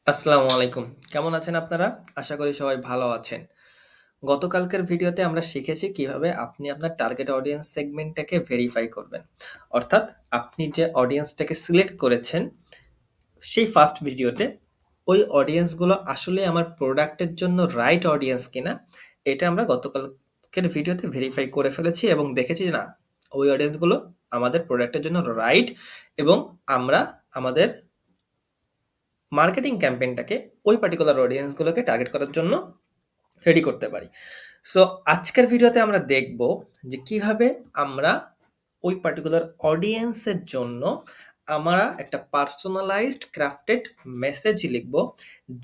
আসসালামু আলাইকুম। কেমন আছেন আপনারা? আশা করি সবাই ভালো আছেন। গতকালকের ভিডিওতে আমরা শিখেছি কিভাবে আপনি আপনার টার্গেট অডিয়েন্স সেগমেন্টটাকে ভেরিফাই করবেন। অর্থাৎ আপনি যে অডিয়েন্সটাকে সিলেক্ট করেছেন সেই ফার্স্ট ভিডিওতে ওই অডিয়েন্সগুলো আসলে আমার প্রোডাক্টের জন্য রাইট অডিয়েন্স কিনা এটা আমরা গতকালকের ভিডিওতে ভেরিফাই করে ফেলেছি এবং দেখেছি যে না, ওই অডিয়েন্সগুলো আমাদের প্রোডাক্টের জন্য রাইট এবং আমরা আমাদের মার্কেটিং ক্যাম্পেইনটাকে ওই পার্টিকুলার অডিয়েন্সগুলোকে টার্গেট করার জন্য রেডি করতে পারি। সো আজকের ভিডিওতে আমরা দেখব যে কিভাবে আমরা ওই পার্টিকুলার অডিয়েন্সের জন্য আমরা একটা পার্সোনালাইজড ক্রাফটেড মেসেজ লিখব,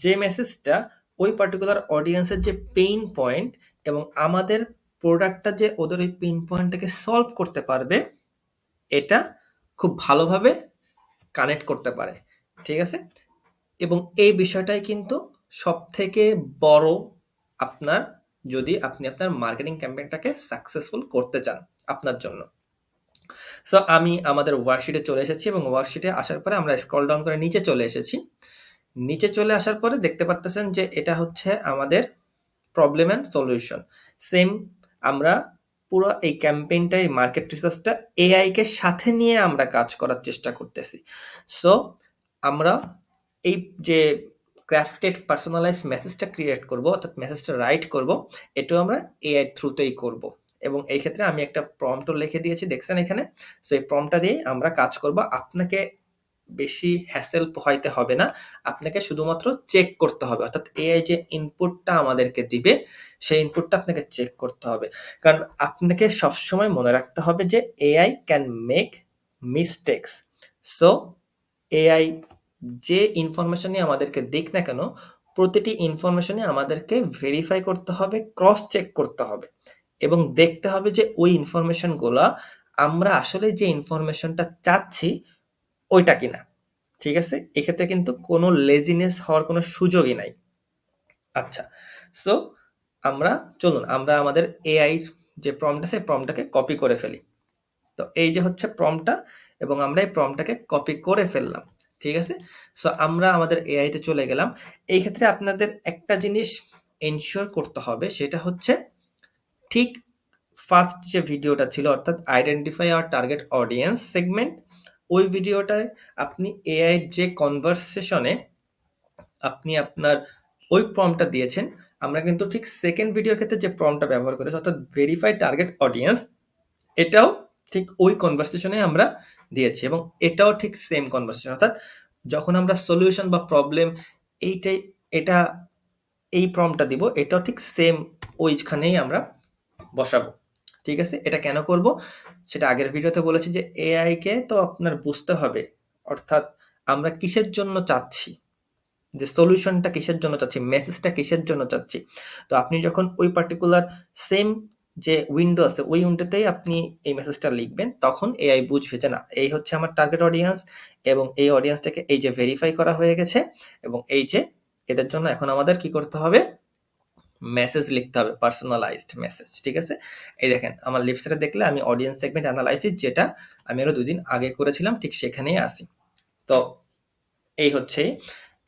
যে মেসেজটা ওই পার্টিকুলার অডিয়েন্সের যে পেইন পয়েন্ট এবং আমাদের প্রোডাক্টটা যে ওদের ওই পেইন পয়েন্টটাকে সলভ করতে পারবে এটা খুব ভালোভাবে কানেক্ট করতে পারে। ঠিক আছে? এবং এই বিষয়টাই কিন্তু সবথেকে বড় আপনার, যদি আপনি আপনার মার্কেটিং ক্যাম্পেইনটাকে সাকসেসফুল করতে চান আপনার জন্য। সো আমি আমাদের ওয়ার্কশিটে চলে এসেছি এবং ওয়ার্কশিটে আসার পরে আমরা স্ক্রল ডাউন করে নিচে চলে এসেছি। নিচে চলে আসার পরে দেখতে পারতেছেন যে এটা হচ্ছে আমাদের প্রবলেম অ্যান্ড সলিউশন। সেম আমরা পুরো এই ক্যাম্পেইনটা, এই মার্কেট রিসার্চটা এআইকে সাথে নিয়ে আমরা কাজ করার চেষ্টা করতেছি। সো আমরা এই যে ক্রাফটেড পার্সোনালাইজ মেসেজটা ক্রিয়েট করব, অর্থাৎ মেসেজটা রাইট করব, এটাও আমরা এআই থ্রুতেই করব। এবং এই ক্ষেত্রে আমি একটা প্রম্পটও লিখে দিয়েছি, দেখছেন এখানে। সো এই প্রম্পটটা দিয়ে আমরা কাজ করব। আপনাকে বেশি হ্যাসেল পোহাইতে হবে না, আপনাকে শুধুমাত্র চেক করতে হবে, অর্থাৎ এআই যে ইনপুটটা আমাদেরকে দিবে সেই ইনপুটটা আপনাকে চেক করতে হবে। কারণ আপনাকে সবসময় মনে রাখতে হবে যে AI can make mistakes. So AI যে ইনফরমেশনই আমাদেরকে দিক না কেন, প্রতিটি ইনফরমেশনে আমাদেরকে ভেরিফাই করতে হবে, ক্রস চেক করতে হবে এবং দেখতে হবে যে ওই ইনফরমেশনগুলা আমরা আসলে যে ইনফরমেশনটা চাচ্ছি ওইটা কিনা। ঠিক আছে? এক্ষেত্রে কিন্তু কোনো লেজিনেস হওয়ার কোনো সুযোগই নাই। আচ্ছা, সো চলুন আমরা আমাদের এআই যে প্রম্পট আছে, প্রম্পটটাকে কপি করে ফেলি। তো এই যে হচ্ছে প্রম্পটটা এবং আমরা এই প্রম্পটটাকে কপি করে ফেললাম। ঠিক আছে? সো আমরা আমাদের এআই তে চলে গেলাম। এই ক্ষেত্রে আপনাদের একটা জিনিস এনশিওর করতে হবে, সেটা হচ্ছে ঠিক ফার্স্ট যে ভিডিওটা ছিল, অর্থাৎ identify our target audience segment, ওই ভিডিওটায় আপনি এআই যে কনভারসেশনে আপনি আপনার ওই প্রম্পটটা দিয়েছেন, আমরা কিন্তু ঠিক সেকেন্ড ভিডিওর ক্ষেত্রে যে প্রম্পটটা ব্যবহার করেছি, অর্থাৎ ভেরিফাই টার্গেট অডিয়েন্স, এটাও ঠিক ওই কনভারসেশনে আমরা দিয়েছি এবং এটাও ঠিক সেম কনভারসেশন। অর্থাৎ যখন আমরা সলিউশন বা প্রবলেম এইটাই এটা এই প্রম্পটটা দিব, এটাও ঠিক সেম ওইখানেই আমরা বসাবো। ঠিক আছে? এটা কেন করব সেটা আগের ভিডিওতে বলেছি যে এআই কে তো আপনার বুঝতে হবে, অর্থাৎ আমরা কিসের জন্য চাচ্ছি, যে সলিউশনটা কিসের জন্য চাচ্ছি, মেসেজটা কিসের জন্য চাচ্ছি। তো আপনি যখন ওই পার্টিকুলার সেম যে উইন্ডো আছে ওই উইন্ডোতেই আপনি এই মেসেজটা লিখবেন, তখন এআই বুঝবে যে না, এই হচ্ছে আমার টার্গেট অডিয়েন্স এবং এই অডিয়েন্সটাকে এই যে ভেরিফাই করা হয়ে গেছে এবং এই যে এদের জন্য এখন আমাদের কি করতে হবে, মেসেজ লিখতে হবে, পার্সোনালাইজড মেসেজ। ঠিক আছে? এই দেখেন আমার লেফট সাইডে দেখলে আমি অডিয়েন্স সেগমেন্ট অ্যানালাইসিস, যেটা আমি আরো 2 দিন আগে করেছিলাম, ঠিক সেখানেই আছি। তো এই হচ্ছে,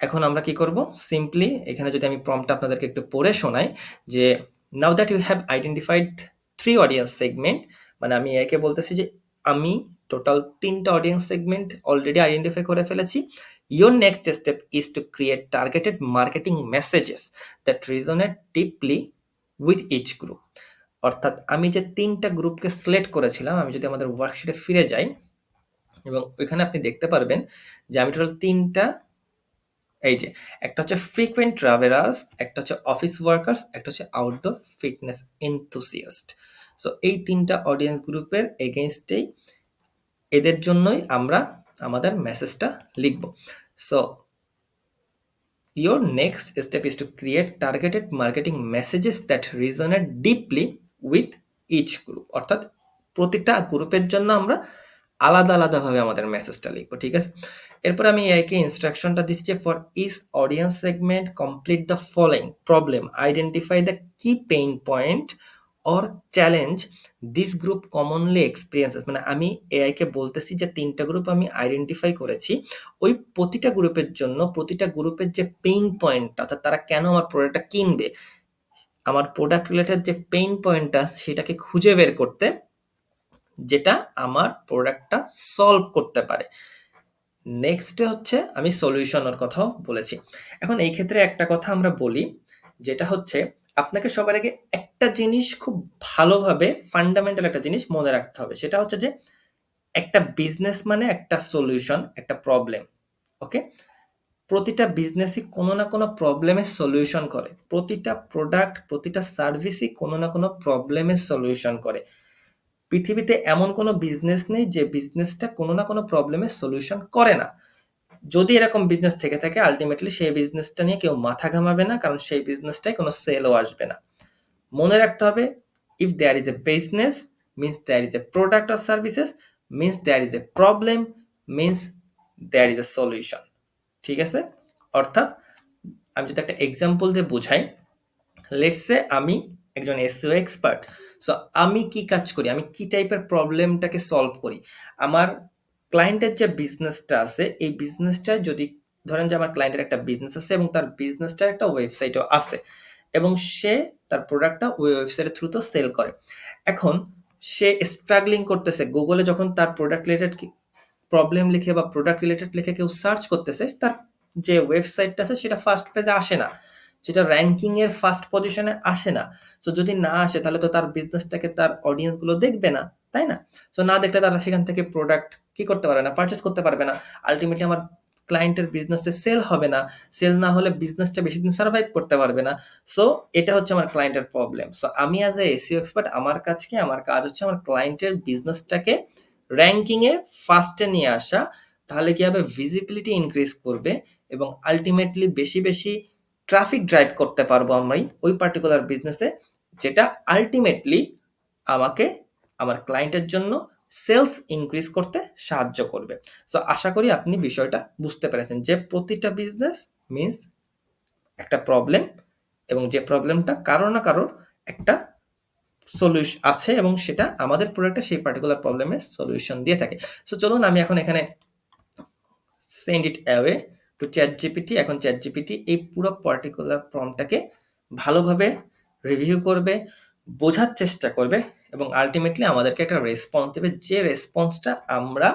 এখন আমরা কি করব, সিম্পলি এখানে যদি আমি প্রম্পটটা আপনাদেরকে একটু পড়ে শোনাই যে now that you have identified 3 audience segment, মানে আমি একে বলতেছি যে আমি টোটাল 3টা অডিয়েন্স সেগমেন্ট অলরেডি আইডেন্টিফাই করে ফেলেছি। Your next step is to create targeted marketing messages that resonate deeply with each group. অর্থাৎ আমি যে 3টা গ্রুপকে সিলেক্ট করেছিলাম, আমি যদি আমাদের ওয়ার্কশিটে ফিরে যাই এবং ওইখানে আপনি দেখতে পারবেন যে আমি টোটাল 3টা, এই যে একটা হচ্ছে ফ্রিকোয়েন্ট ট্রাভেলার্স, একটা হচ্ছে অফিস ওয়ার্কার্স, একটা হচ্ছে আউটডোর ফিটনেস এনথুসিয়াস্ট। সো এই 3টা অডিয়েন্স গ্রুপের এগেইনস্টেই, এদের জন্যই আমরা আমাদের মেসেজটা লিখব। So your next step is to create targeted marketing messages that resonate deeply with each group। অর্থাৎ প্রতিটা গ্রুপের জন্য আমরা আলাদা আলাদাভাবে আমাদের মেসেজটা লিখবো। ঠিক আছে? এরপর আমি এআইকে ইনস্ট্রাকশনটা দিচ্ছি যে for each audience segment complete the following problem, identify the key pain point or challenge this group commonly experiences, মানে আমি এআই কে বলতেছি যে ৩টা গ্রুপ আমি আইডেন্টিফাই করেছি। ওই প্রতিটা গ্রুপের জন্য প্রতিটা গ্রুপের যে পেইন পয়েন্টটা, অর্থাৎ তারা কেন আমার প্রোডাক্টটা কিনবে, আমার প্রোডাক্ট রিলেটেড যে পেইন পয়েন্টটা সেটাকে খুঁজে বের করতে, যেটা আমার প্রোডাক্টটা সলভ করতে পারে। নেক্সটে হচ্ছে আমি সলিউশনের কথাও বলেছি। এখন এই ক্ষেত্রে একটা কথা আমরা বলি, যেটা হচ্ছে আপনাকে সবার আগে একটা জিনিস খুব ভালোভাবে ফান্ডামেন্টাল একটা জিনিস মনে রাখতে হবে। সেটা হচ্ছে যে একটা বিজনেস মানে একটা সলিউশন, একটা প্রবলেম। ওকে? প্রতিটা বিজনেসই কোনো না কোনো প্রবলেমের সলিউশন করে। প্রতিটা প্রোডাক্ট, প্রতিটা সার্ভিসই কোনো না কোনো প্রবলেমের সলিউশন করে। পৃথিবীতে এমন কোনো বিজনেস নেই যে বিজনেসটা কোনো না কোনো প্রবলেমের সলিউশন করে না। যদি এরকম বিজনেস থেকে থাকে, আলটিমেটলি সেই বিজনেসটা নিয়ে কেউ মাথা ঘামাবে না, কারণ সেই বিজনেসটায় কোনো সেলও আসবে না। মনে রাখতে হবে, if there is a business means there is a product or services, means there is a problem, means there is a solution. ঠিক আছে? অর্থাৎ আমি যদি একটা এক্সাম্পল দিয়ে বোঝাই, লেটস সে আমি একজন এসইও এক্সপার্ট। সো আমি কি কাজ করি, আমি কি টাইপের প্রবলেমটাকে সলভ করি, আমার ক্লায়েন্টের যে বিজনেসটা আছে, এই বিজনেসটা যদি ধরেন যে আমার ক্লায়েন্টের একটা বিজনেস আছে এবং তার বিজনেসটার একটা ওয়েবসাইটও আছে এবং সে তার প্রোডাক্টটা ওই ওয়েবসাইটের থ্রুতেও সেল করে। এখন সে স্ট্রাগলিং করতেছে, গুগলে যখন তার প্রোডাক্ট রিলেটেড প্রবলেম লিখে বা প্রোডাক্ট রিলেটেড লিখে কেউ সার্চ করতেছে, তার যে ওয়েবসাইটটা আছে সেটা ফার্স্ট পেজে আসে না, সেটা র্যাঙ্কিং এর ফার্স্ট পজিশনে আসে না। সো যদি না আসে তাহলে তো তার বিজনেসটাকে তার অডিয়েন্স গুলো দেখবে না, তাই না? সো না দেখলে তারা সেখান থেকে প্রোডাক্ট কি করতে পারে না, পারচেস করতে পারবে না। আলটিমেটলি আমার ক্লায়েন্টের বিজনেসে সেল হবে না, সেল না হলে বিজনেসটা বেশি দিন সার্ভাইভ করতে পারবে না। সো এটা হচ্ছে আমার ক্লায়েন্টের প্রবলেম। সো আমি অ্যাজ এ এসইও এক্সপার্ট, আমার কাজ হচ্ছে আমার ক্লায়েন্টের বিজনেসটাকে র্যাঙ্কিং এ ফার্স্টে নিয়ে আসা। তাহলে কি হবে, ভিজিবিলিটি ইনক্রিজ করবে এবং আলটিমেটলি বেশি বেশি ট্রাফিক ড্রাইভ করতে পারবো আমি ওই পার্টিকুলার বিজনেসে, যেটা আলটিমেটলি আমাকে আমার ক্লায়েন্টের জন্য সেলস ইনক্রিজ করতে সাহায্য করবে। সো আশা করি আপনি বিষয়টা বুঝতে পেরেছেন যে প্রতিটা বিজনেস মিন্স একটা প্রবলেম, এবং যে প্রবলেমটা কারো না কারোর একটা সলিউশন আছে এবং সেটা আমাদের প্রোডাক্টে সেই পার্টিকুলার প্রবলেমের সলিউশন দিয়ে থাকে। সো চলুন আমি এখন এখানে send it away two ChatGPT। এখন ChatGPT এই পুরো পার্টিকুলার প্রম্পটটাকে ভালোভাবে রিভিউ করবে, বোঝার চেষ্টা করবে এবং আলটিমেটলি আমাদেরকে একটা রেসপন্স দেবে, যে রেসপন্সটা আমরা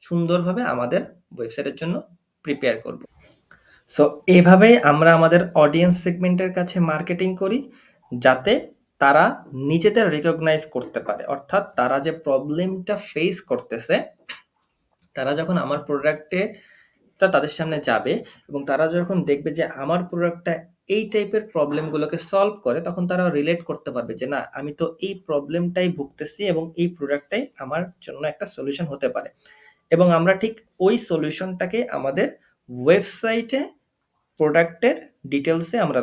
সুন্দরভাবে আমাদের ওয়েবসাইটের জন্য প্রিপেয়ার করব। সো এভাবেই আমরা আমাদের অডিয়েন্স সেগমেন্টের কাছে মার্কেটিং করি, যাতে তারা নিজেদের রিকগনাইজ করতে পারে। অর্থাৎ তারা যে প্রবলেমটা ফেস করতেছে, তারা যখন আমার প্রোডাক্টে তাদের সামনে যাবে এবং তারা যখন দেখবে যে আমার প্রোডাক্টটা এই টাইপের প্রবলেমগুলোকে সলভ করে, তখন তারা রিলেট করতে পারবে যে না, আমি তো এই প্রবলেমটাই ভুগতেছি এবং এই প্রোডাক্টটাই আমার জন্য একটা সলিউশন হতে পারে। এবং আমরা ঠিক ওই সলিউশনটাকে আমাদের ওয়েবসাইটে প্রোডাক্টের ডিটেলসে আমরা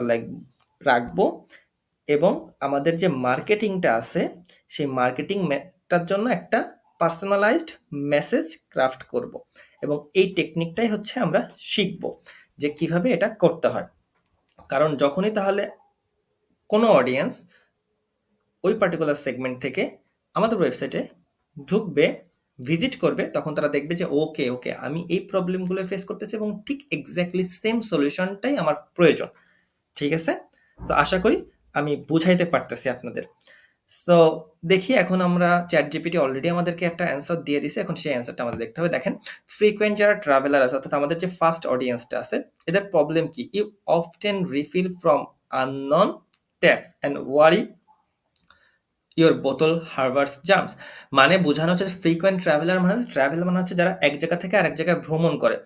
রাখবো এবং আমাদের যে মার্কেটিংটা আছে সেই মার্কেটিংটার জন্য একটা পার্সোনালাইজড মেসেজ ক্রাফট করব এবং এই টেকনিকটাই হচ্ছে আমরা শিখব যে কিভাবে এটা করতে হয়। কারণ যখনই তাহলে কোনো অডিয়েন্স ওই পার্টিকুলার সেগমেন্ট থেকে আমাদের ওয়েবসাইটে ঢুকবে, ভিজিট করবে, তখন তারা দেখবে যে ওকে ওকে আমি এই প্রবলেমগুলো ফেস করতেছি এবং ঠিক এক্স্যাক্টলি সেম সলিউশনটাই আমার প্রয়োজন। ঠিক আছে? তো আশা করি আমি বুঝাইতে পারতেছি আপনাদের। সো দেখি, এখন আমরা ChatGPT অলরেডি আমাদেরকে একটা অ্যান্সার দিয়ে দিছে, এখন সেই অ্যান্সারটা আমাদের দেখতে হবে। দেখেন, ফ্রিকোয়েন্ট যারা ট্রাভেলার আছে, অর্থাৎ আমাদের যে ফার্স্ট অডিয়েন্সটা আছে, এদের প্রবলেম কি? You often refill from unknown taps and worry your বোতল হার্বার্স জাম্পস। মানে বোঝানো হচ্ছে ফ্রিকোয়েন্ট ট্রাভেলার মানে হচ্ছে যারা এক জায়গা থেকে আরেক জায়গায় ভ্রমণ করে।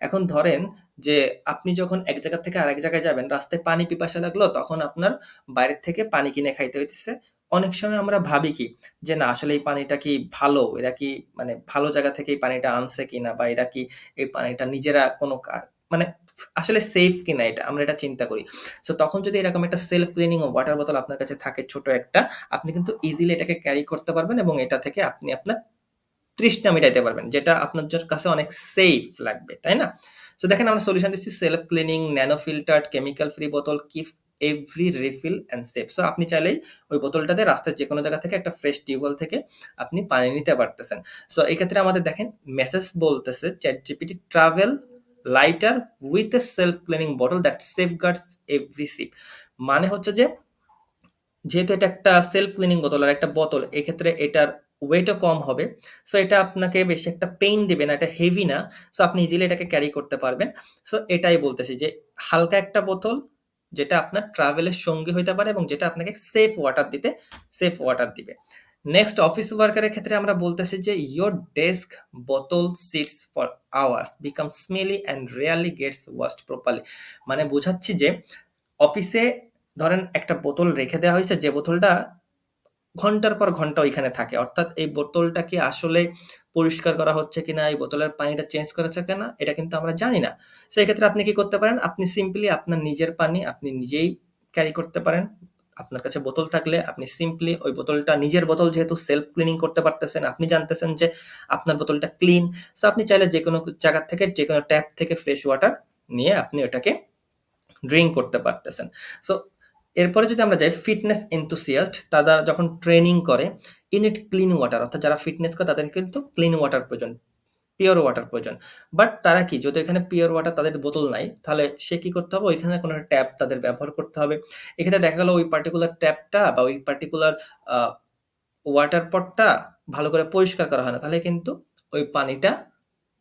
এখন ধরেন যে আপনি যখন এক জায়গা থেকে আরেক জায়গায় যাবেন, রাস্তায় পানি পিপাসা লাগলো, তখন আপনার বাইরের থেকে পানি কিনে খাইতে হইতেছে। অনেক সময় আমরা ভাবি কি যে না, আসলে এই পানিটা কি ভালো, এরা কি মানে ভালো জায়গা থেকে এই পানিটা আনছে কিনা, বা এরা কি এই পানিটা নিজেরা কোনো মানে আসলে সেফ কিনা, এটা আমরা এটা চিন্তা করি। সো তখন যদি এরকম একটা সেলফ ক্লিনিং ওয়াটার বোতল আপনার কাছে থাকে ছোট একটা, আপনি কিন্তু ইজিলি এটাকে ক্যারি করতে পারবেন এবং এটা থেকে আপনি আপনার তৃষ্ণা মিটাইতে পারবেন, যেটা আপনার কাছে অনেক সেফ লাগবে, তাই না? সো দেখেন, আমরা সলিউশন দিচ্ছি self cleaning, nano filtered, chemical free বোতল, every refill and save. So আপনি চাইলেই ওই বোতলটাতে রাস্তার যেকোনো জায়গা থেকে একটা ফ্রেশ টিউবওয়েল থেকে আপনি পানি নিতে পারতেছেন। সো এক্ষেত্রে আমাদের দেখেন মেসেজ বলতেছে ChatGPT travel lighter with a self cleaning bottle that সেফগার্ডস every sheep. মানে হচ্ছে যে যেহেতু এটা একটা সেলফ ক্লিনিং বোতল আর একটা বোতল, এক্ষেত্রে এটার ওয়েটও কম হবে। সো এটা আপনাকে বেশি একটা পেইন দিবে না, এটা হেভি না। সো আপনি ইজিলি এটাকে ক্যারি করতে পারবেন। সো এটাই বলতেছি যে হালকা একটা বোতল যেটা আপনার ট্রাভেলের সঙ্গী হইতে পারে এবং যেটা আপনাকে সেফ ওয়াটার দিবে। নেক্সট অফিস ওয়ার্কারের ক্ষেত্রে আমরা বলতেছি যে ইয়োর ডেস্ক বোতল sits for hours become smelly and rarely gets washed properly. মানে বোঝাচ্ছি যে অফিসে ধরেন একটা বোতল রেখে দেওয়া হয়েছে, যে বোতলটা ঘন্টার পর ঘন্টা ওইখানে থাকে, অর্থাৎ এই বোতলটা কি আসলে পরিষ্কার করা হচ্ছে কিনা, এই বোতলের পানিটা চেঞ্জ করা হচ্ছে কিনা, এটা কিন্তু আমরা জানি না। সেই ক্ষেত্রে আপনি কি করতে পারেন, আপনি সিম্পলি আপনার নিজের পানি আপনি নিজেই ক্যারি করতে পারেন। আপনার কাছে বোতল থাকলে আপনি সিম্পলি ওই বোতলটা, নিজের বোতল যেহেতু সেলফ ক্লিনিং করতে পারতেছেন, আপনি জানতেছেন যে আপনার বোতলটা ক্লিন। সো আপনি চাইলে যে কোনো জায়গা থেকে, যে কোনো ট্যাপ থেকে ফ্রেশ ওয়াটার নিয়ে আপনি ওটাকে ড্রিঙ্ক করতে পারতেছেন। সো এরপরে যদি আমরা যাই ফিটনেস এনথুসিয়াস্ট, তারা যখন ট্রেনিং করে ইনিট ক্লিন ওয়াটার, অর্থাৎ যারা ফিটনেস করে তাদের কিন্তু ক্লিন ওয়াটার প্রয়োজন, পিওর ওয়াটার প্রয়োজন। বাট তারা কি, যদি এখানে পিওর ওয়াটার তাদের বোতল নাই, তাহলে সে কি করতে হবে, ওইখানে কোনো ট্যাপ তাদের ব্যবহার করতে হবে। এক্ষেত্রে দেখা গেল ওই পার্টিকুলার ট্যাপটা বা ওই পার্টিকুলার ওয়াটার পটটা ভালো করে পরিষ্কার করা হয় না, তাহলে কিন্তু ওই পানিটা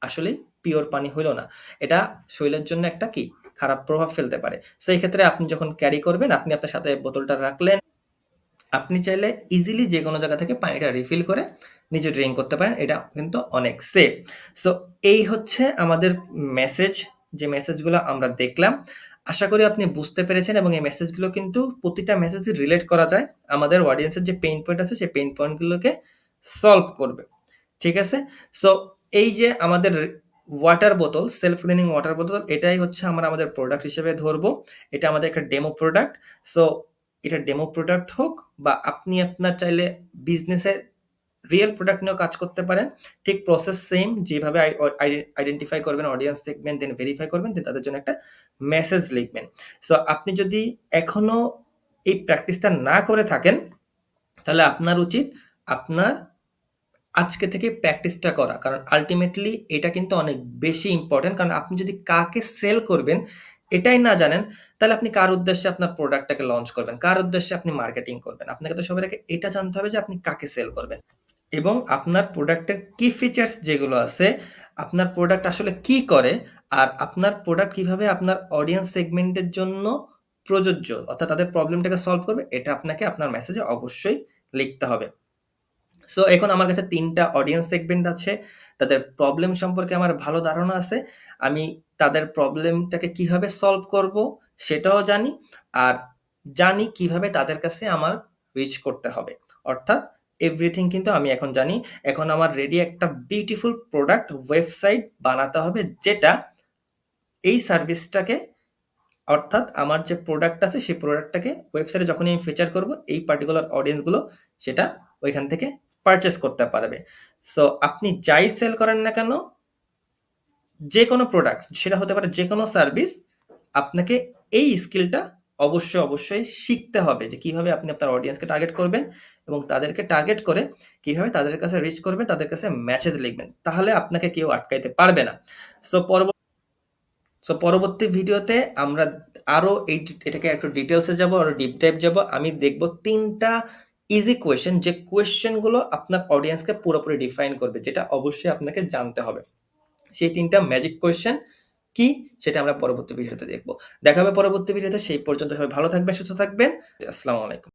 আসলে পিওর পানি হইল না। এটা শরীরের জন্য একটা কি খারাপ প্রভাব ফেলতে পারে। সো এই ক্ষেত্রে আপনি যখন ক্যারি করবেন, আপনি আপনার সাথে বোতলটা রাখলেন, আপনি চাইলে ইজিলি যে কোনো জায়গা থেকে পানিটা রিফিল করে নিজে ড্রিঙ্ক করতে পারেন। এটা কিন্তু অনেক সেফ। সো এই হচ্ছে আমাদের মেসেজ, যে মেসেজগুলো আমরা দেখলাম। আশা করি আপনি বুঝতে পেরেছেন এবং এই মেসেজগুলো কিন্তু প্রতিটা মেসেজই রিলেট করা যায় আমাদের অডিয়েন্সের যে পেইন পয়েন্ট আছে সেই পেইন পয়েন্টগুলোকে সলভ করবে। ঠিক আছে? সো এই যে আমাদের ওয়াটার বোতল, সেলফ ক্লিনিং ওয়াটার বোতল, এটাই হচ্ছে আমরা আমাদের প্রোডাক্ট হিসেবে ধরবো। এটা আমাদের একটা ডেমো প্রোডাক্ট। সো এটা ডেমো প্রোডাক্ট হোক বা আপনি আপনার চাইলে বিজনেসের রিয়েল প্রোডাক্ট নিয়েও কাজ করতে পারেন। ঠিক প্রসেস সেম, যেভাবে আইডেন্টিফাই করবেন অডিয়েন্স সেগমেন্ট, দেন ভেরিফাই করবেন, দেন তাদের জন্য একটা মেসেজ লিখবেন। সো আপনি যদি এখনো এই প্র্যাকটিসটা না করে থাকেন, তাহলে আপনার উচিত আপনার আজকে থেকে প্র্যাকটিসটা করা। কারণ আল্টিমেটলি এটা কিন্তু অনেক বেশি ইম্পর্টেন্ট। কারণ আপনি যদি কাকে সেল করবেন এটাই না জানেন, তাহলে আপনি কার উদ্দেশ্যে আপনার প্রোডাক্টটাকে লঞ্চ করবেন, কার উদ্দেশ্যে আপনি মার্কেটিং করবেন। আপনাকে তো সবার আগে এটা জানতে হবে যে আপনি কাকে সেল করবেন এবং আপনার প্রোডাক্টের কি ফিচার্স যেগুলো আছে, আপনার প্রোডাক্ট আসলে কি করে, আর আপনার প্রোডাক্ট কিভাবে আপনার অডিয়েন্স সেগমেন্টের জন্য প্রযোজ্য, অর্থাৎ তাদের প্রবলেমটাকে সলভ করবে, এটা আপনাকে আপনার মেসেজে অবশ্যই লিখতে হবে। সো এখন আমার কাছে ৩ টা অডিয়েন্স সেগমেন্ট আছে। তাদের প্রবলেম সম্পর্কে আমার ভালো ধারণা আছে। আমি তাদের প্রবলেমটাকে কিভাবে সলভ করব সেটাও জানি। আর জানি কিভাবে তাদের কাছে আমার রিচ করতে হবে। অর্থাৎ এভরিথিং কিন্তু আমি এখন জানি। এখন আমার রেডি একটা বিউটিফুল প্রোডাক্ট ওয়েবসাইট বানাতে হবে, যেটা এই সার্ভিসটাকে, অর্থাৎ আমার যে প্রোডাক্ট আছে সেই প্রোডাক্টটাকে ওয়েবসাইটে যখনই আমি ফিচার করব, এই পার্টিকুলার অডিয়েন্সগুলো সেটা ওইখান থেকে পারচেজ করতে পারবে। সো আপনি যাই সেল করেন না কেন, যেকোনো প্রোডাক্ট, সেটা হতে পারে যেকোনো সার্ভিস, আপনাকে এই স্কিলটা অবশ্যই শিখতে হবে যে কিভাবে আপনি আপনার অডিয়েন্সকে টার্গেট করবেন এবং তাদেরকে টার্গেট করে কিভাবে তাদের কাছে রিচ করবেন, তাদের কাছে মেসেজ লিখবেন। তাহলে আপনাকে কেউ আটকাইতে পারবে না। সো পরবর্তী ভিডিওতে আমরা আরো এটাকে একটু ডিটেলসে যাব, আরো ডিপ ডাইভ যাব। আমি দেখব ৩ টা ইজি কোয়েশ্চেন, যে কোয়েশ্চেনগুলো আপনার অডিয়েন্সকে পুরোপুরি ডিফাইন করবে, যেটা অবশ্যই আপনাকে জানতে হবে। সেই ৩ টা ম্যাজিক কোয়েশ্চেন কি সেটা আমরা পরবর্তী ভিডিওতে দেখব। দেখা হবে পরবর্তী ভিডিওতে। সেই পর্যন্ত সবাই ভালো থাকবেন, সুস্থ থাকবেন। আসসালামু আলাইকুম।